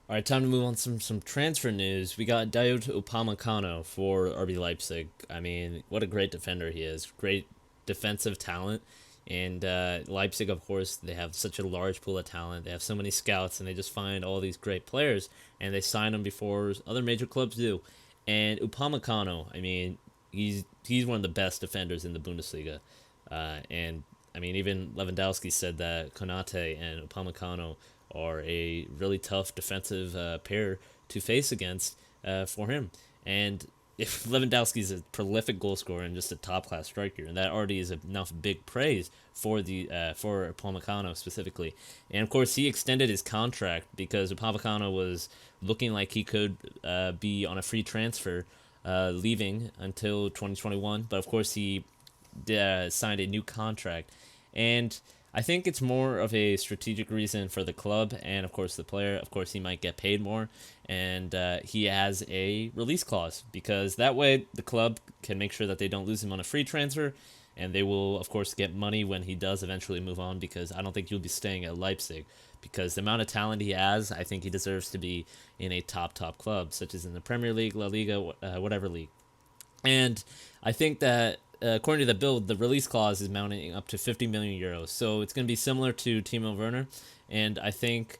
All right, time to move on to some transfer news. We got Dayot Upamecano for RB Leipzig. I mean, what a great defender he is. Great defensive talent. And Leipzig, of course, they have such a large pool of talent. They have so many scouts, and they just find all these great players, and they sign them before other major clubs do. And Upamecano, I mean, he's one of the best defenders in the Bundesliga. And I mean, even Lewandowski said that Konate and Upamecano are a really tough defensive pair to face against for him. And if Lewandowski is a prolific goal scorer and just a top class striker, and that already is enough big praise for the for Upamecano specifically. And of course, he extended his contract because Upamecano was looking like he could be on a free transfer, leaving until 2021. But of course, he signed a new contract, and I think it's more of a strategic reason for the club and of course the player. Of course, he might get paid more, and he has a release clause because that way the club can make sure that they don't lose him on a free transfer, and they will of course get money when he does eventually move on. Because I don't think he'll be staying at Leipzig because the amount of talent he has, I think he deserves to be in a top club such as in the Premier League, La Liga, whatever league. And I think that according to the bill, the release clause is mounting up to 50 million euros. So it's going to be similar to Timo Werner, and I think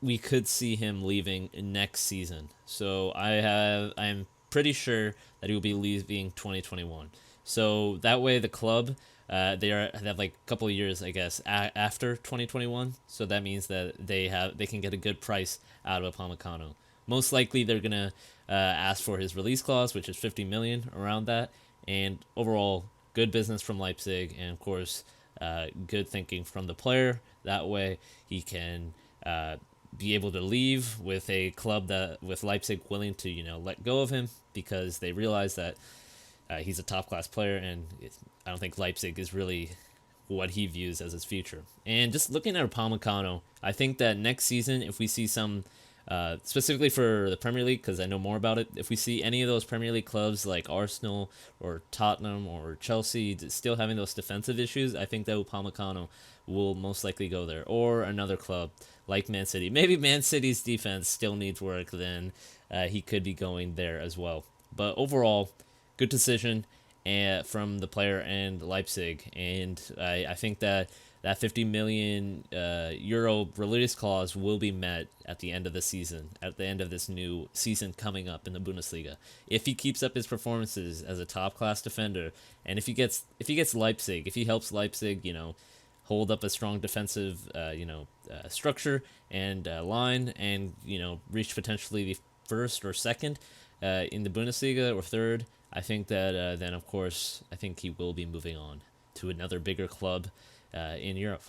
we could see him leaving next season. So I'm pretty sure that he will be leaving 2021. So that way the club they have like a couple of years, I guess, after 2021. So that means that they can get a good price out of Upamecano. Most likely they're gonna ask for his release clause, which is 50 million around that. And overall, good business from Leipzig, and of course, good thinking from the player. That way, he can be able to leave with a club that with Leipzig willing to let go of him because they realize that he's a top class player, and I don't think Leipzig is really what he views as his future. And just looking at Upamecano, I think that next season, if we see some, specifically for the Premier League, because I know more about it, if we see any of those Premier League clubs like Arsenal or Tottenham or Chelsea still having those defensive issues, I think that Upamecano will most likely go there. Or another club like Man City. Maybe Man City's defense still needs work, then he could be going there as well. But overall, good decision from the player and Leipzig, and I think that 50 million euro release clause will be met at the end of the season, at the end of this new season coming up in the Bundesliga. If he keeps up his performances as a top class defender, and if he gets Leipzig, if he helps Leipzig, hold up a strong defensive, structure and line, and reach potentially the first or second in the Bundesliga or third. I think that then, of course, I think he will be moving on to another bigger club in Europe.